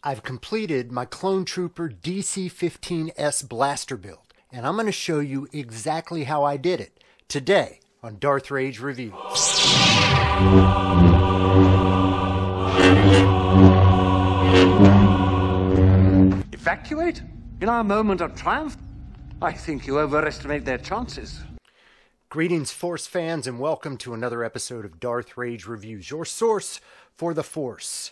I've completed my Clone Trooper DC-15S Blaster build, and I'm going to show you exactly how I did it today on Darth Rage Reviews. Evacuate? In our moment of triumph? I think you overestimate their chances. Greetings, Force fans, and welcome to another episode of Darth Rage Reviews, your source for the Force.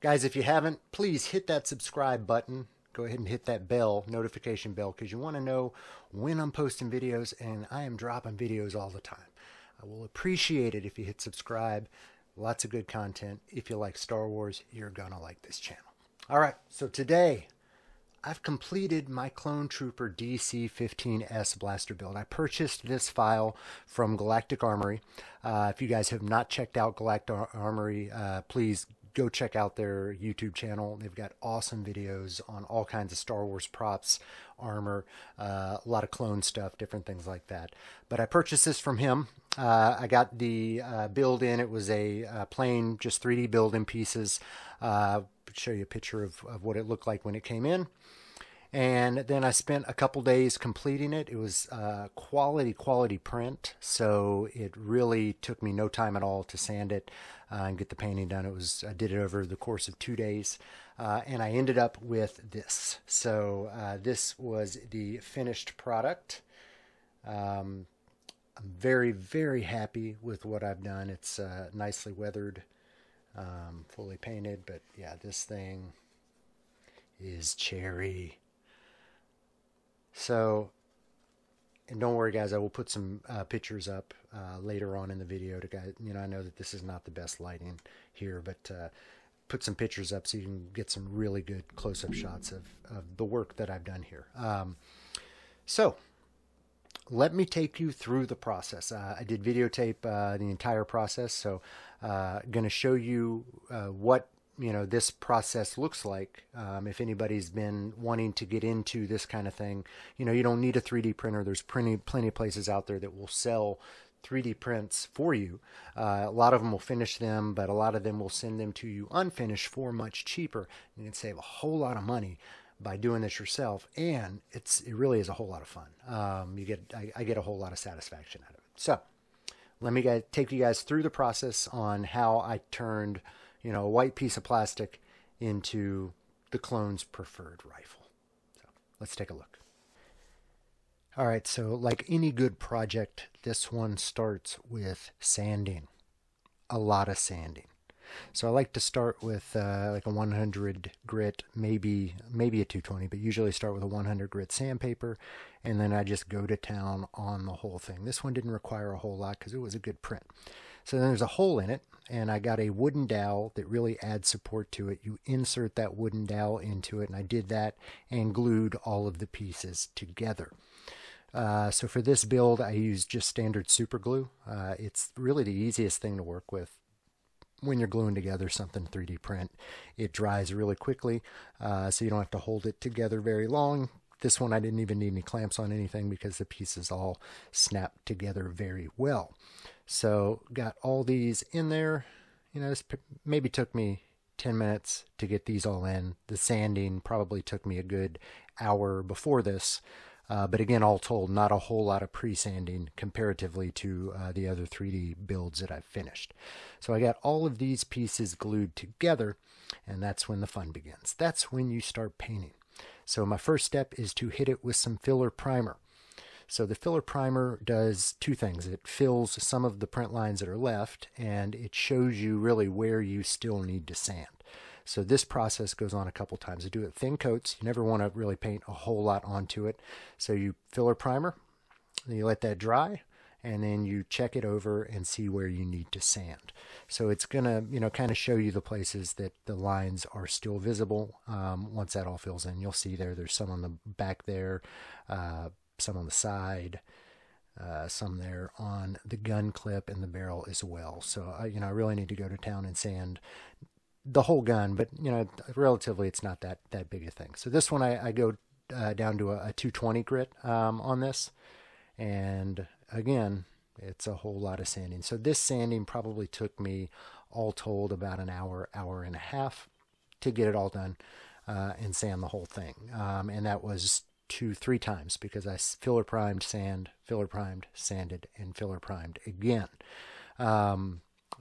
Guys, if you haven't, please hit that subscribe button. Go ahead and hit that bell, notification bell, because you want to know when I'm posting videos, and I am dropping videos all the time. I will appreciate it if you hit subscribe. Lots of good content. If you like Star Wars, you're going to like this channel. All right, so today I've completed my Clone Trooper DC-15S Blaster build. I purchased this file from Galactic Armory. If you guys have not checked out Galactic Armory, please go check out their YouTube channel. They've got awesome videos on all kinds of Star Wars props, armor, a lot of clone stuff, different things like that. But I purchased this from him. I got the build in. It was a plain, just 3D build in pieces. Show you a picture of what it looked like when it came in. And then I spent a couple days completing it. It was quality print, so it really took me no time at all to sand it and get the painting done. I did it over the course of 2 days, and I ended up with this. So this was the finished product. I'm very, very happy with what I've done. It's nicely weathered, fully painted, but yeah, this thing is cherry. So, and don't worry guys, I will put some pictures up later on in the video to guys, I know that this is not the best lighting here, but put some pictures up so you can get some really good close-up shots of the work that I've done here. So, let me take you through the process. I did videotape the entire process, so going to show you what this process looks like. If anybody's been wanting to get into this kind of thing, you don't need a 3D printer. There's plenty of places out there that will sell 3D prints for you. A lot of them will finish them, but a lot of them will send them to you unfinished for much cheaper. You can save a whole lot of money by doing this yourself, and it really is a whole lot of fun. I get a whole lot of satisfaction out of it. So let me take you guys through the process on how I turned a white piece of plastic into the clone's preferred rifle. So let's take a look. All right, so like any good project, this one starts with sanding. A lot of sanding. So I like to start with like a 100 grit, maybe a 220, but usually start with a 100 grit sandpaper, and then I just go to town on the whole thing. This one didn't require a whole lot because it was a good print. So then there's a hole in it, and I got a wooden dowel that really adds support to it. You insert that wooden dowel into it, and I did that and glued all of the pieces together. So for this build, I used just standard super glue. It's really the easiest thing to work with. When you're gluing together something 3D print, it dries really quickly, so you don't have to hold it together very long. This one I didn't even need any clamps on anything because the pieces all snap together very well. So got all these in there. This maybe took me 10 minutes to get these all in. The sanding probably took me a good hour before this. But again, all told, not a whole lot of pre-sanding comparatively to the other 3D builds that I've finished. So I got all of these pieces glued together, and that's when the fun begins. That's when you start painting. So my first step is to hit it with some filler primer. So the filler primer does two things. It fills some of the print lines that are left, and it shows you really where you still need to sand. So this process goes on a couple times. I do it thin coats. You never want to really paint a whole lot onto it. So you filler primer, then you let that dry, and then you check it over and see where you need to sand. So it's going to, kind of show you the places that the lines are still visible. Once that all fills in, you'll see there's some on the back there, some on the side, some there on the gun clip and the barrel as well. So I really need to go to town and sand the whole gun, but relatively it's not that big a thing. So this one I go down to a 220 grit on this, and again it's a whole lot of sanding. So this sanding probably took me all told about an hour and a half to get it all done. and sand the whole thing. And that was 3 times because I filler primed, sanded, and filler primed again.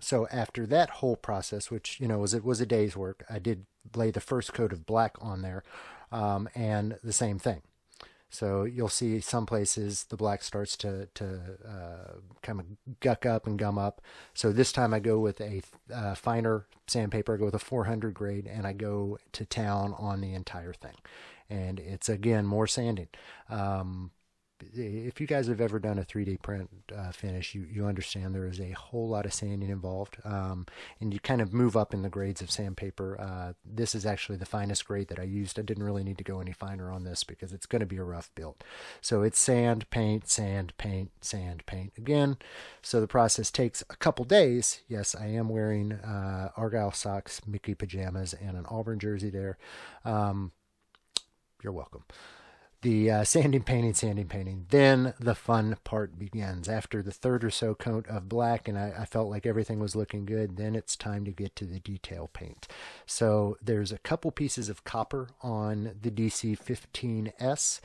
So after that whole process, which was a day's work, I did lay the first coat of black on there, and the same thing. So you'll see some places the black starts to kind of guck up and gum up. So this time I go with a finer sandpaper. I go with a 400 grade, and I go to town on the entire thing. And it's, again, more sanding. If you guys have ever done a 3D print finish, you understand there is a whole lot of sanding involved, and you kind of move up in the grades of sandpaper. This is actually the finest grade that I used. I didn't really need to go any finer on this because it's going to be a rough build. So it's sand, paint, sand, paint, sand, paint again. So the process takes a couple days. Yes, I am wearing Argyle socks, Mickey pajamas, and an Auburn jersey there. You're welcome. The sanding, painting. Then the fun part begins. After the third or so coat of black, and I felt like everything was looking good, then it's time to get to the detail paint. So there's a couple pieces of copper on the DC-15S.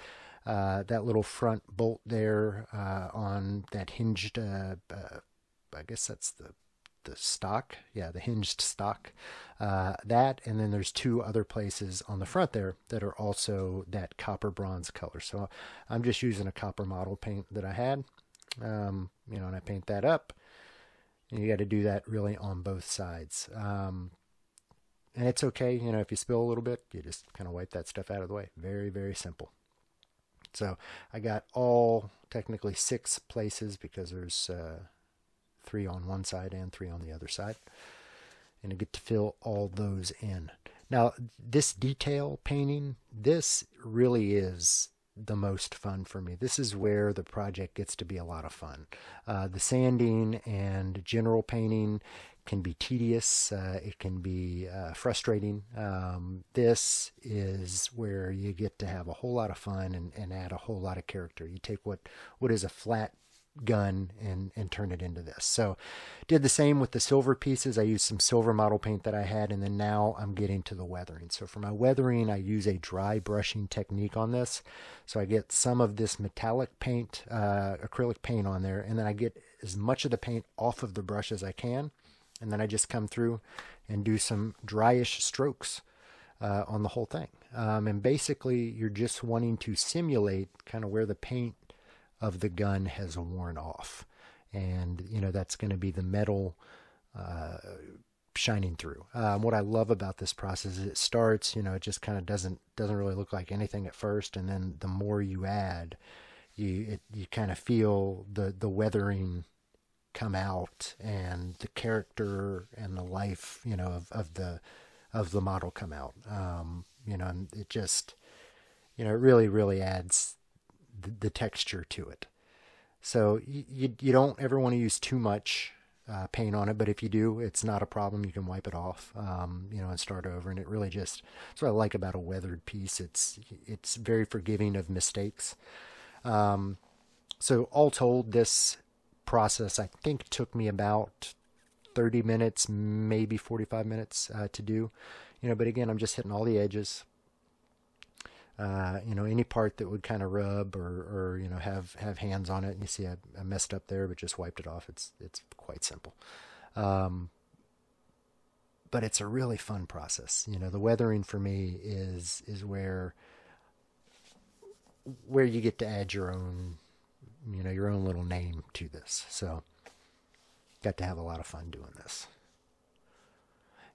That little front bolt there on that hinged, I guess that's the stock, the hinged stock, that, and then there's 2 other places on the front there that are also that copper bronze color. So I'm just using a copper model paint that I had, and I paint that up, and you got to do that really on both sides. And it's okay, if you spill a little bit, you just kind of wipe that stuff out of the way. Very, very simple. So I got all technically 6 places because there's 3 on one side and 3 on the other side, and I get to fill all those in. Now this detail painting, this really is the most fun for me. This is where the project gets to be a lot of fun. The sanding and general painting can be tedious. It can be frustrating. This is where you get to have a whole lot of fun and add a whole lot of character. You take what is a flat gun and turn it into this. So did the same with the silver pieces. I used some silver model paint that I had, and then now I'm getting to the weathering. So for my weathering, I use a dry brushing technique on this. So I get some of this metallic paint, acrylic paint on there, and then I get as much of the paint off of the brush as I can, and then I just come through and do some dryish strokes on the whole thing. And basically you're just wanting to simulate kind of where the paint of the gun has worn off, and that's going to be the metal shining through. What I love about this process is it starts, it just kind of doesn't really look like anything at first, and then the more you add, you kind of feel the weathering come out, and the character and the life of the model come out. And it just it really adds the texture to it. So you don't ever want to use too much paint on it, but if you do, it's not a problem. You can wipe it off, and start over. And it really that's what I like about a weathered piece. It's very forgiving of mistakes. So all told, this process I think took me about 30 minutes, maybe 45 minutes to do. But again, I'm just hitting all the edges. Any part that would kind of rub or have hands on it, and you see I messed up there, but just wiped it off. It's quite simple. But it's a really fun process. The weathering for me is where you get to add your own little name to this. So got to have a lot of fun doing this.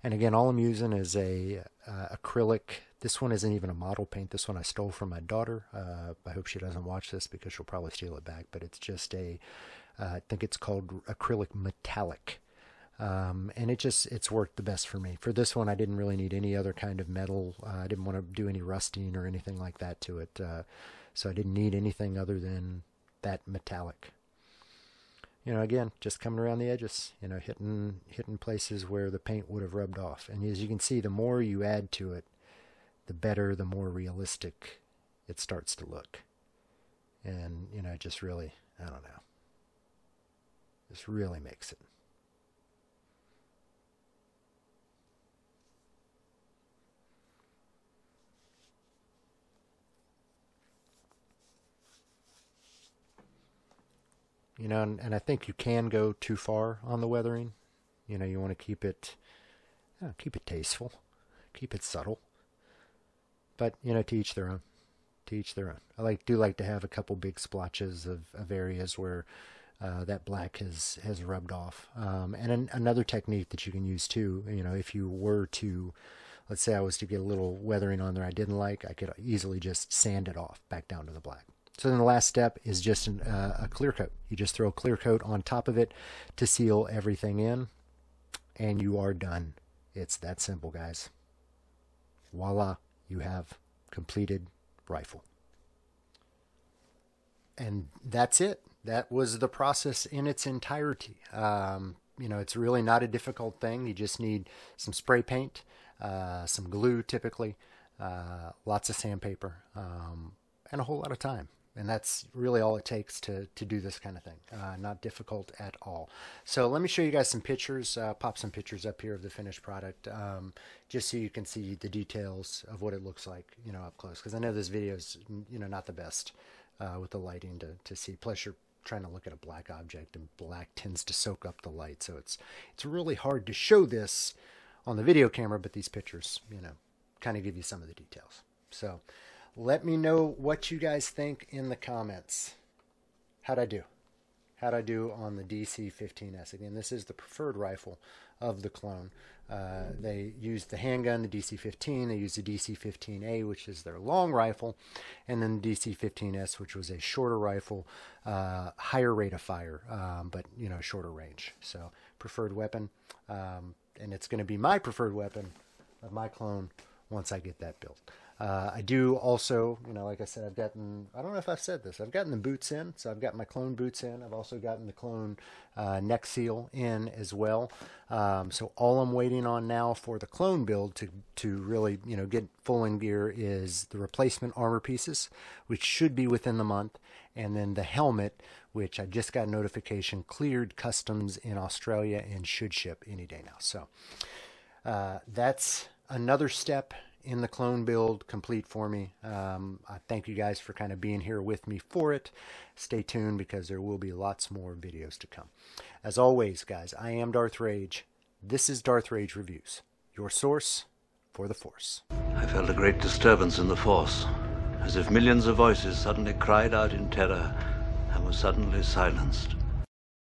And again, all I'm using is a acrylic. This one isn't even a model paint. This one I stole from my daughter. I hope she doesn't watch this because she'll probably steal it back. But it's just I think it's called acrylic metallic. And it's worked the best for me. For this one, I didn't really need any other kind of metal. I didn't want to do any rusting or anything like that to it. So I didn't need anything other than that metallic. Again, just coming around the edges, hitting places where the paint would have rubbed off. And as you can see, the more you add to it, the better, the more realistic it starts to look. And, it just really, I don't know, this really makes it. you know, and I think you can go too far on the weathering. You know, you want to keep it tasteful, keep it subtle. But, you know, to each their own. To each their own. I do like to have a couple big splotches of areas where that black has rubbed off. And another technique that you can use too, you know, if you were to, let's say I was to get a little weathering on there I didn't like, I could easily just sand it off back down to the black. So then the last step is just a clear coat. You just throw a clear coat on top of it to seal everything in, and you are done. It's that simple, guys. Voila, you have completed rifle. And that's it. That was the process in its entirety. You know, it's really not a difficult thing. You just need some spray paint, some glue typically, lots of sandpaper, and a whole lot of time. And that's really all it takes to do this kind of thing. Not difficult at all. So let me show you guys some pictures, pop some pictures up here of the finished product, just so you can see the details of what it looks like, you know, up close. Because I know this video is, you know, not the best with the lighting to see. Plus you're trying to look at a black object, and black tends to soak up the light. So it's really hard to show this on the video camera, but these pictures, you know, kind of give you some of the details. So let me know what you guys think in the comments. How'd I do? How'd I do on the DC-15S? Again, this is the preferred rifle of the clone. They used the handgun, the DC-15. They used the DC-15A, which is their long rifle, and then the DC-15S, which was a shorter rifle, higher rate of fire, but, you know, shorter range. So preferred weapon, and it's going to be my preferred weapon of my clone once I get that built. I do also, you know, like I said, I've gotten, I don't know if I've said this, I've gotten the boots in. So I've got my clone boots in. I've also gotten the clone neck seal in as well. So all I'm waiting on now for the clone build to really, you know, get full in gear is the replacement armor pieces, which should be within the month. And then the helmet, which I just got notification cleared customs in Australia and should ship any day now. So that's another step in the clone build complete for me. I thank you guys for kind of being here with me for it. Stay tuned because there will be lots more videos to come. As always, guys, I am Darth Rage. This is Darth Rage Reviews, your source for the Force. I felt a great disturbance in the Force, as if millions of voices suddenly cried out in terror and were suddenly silenced.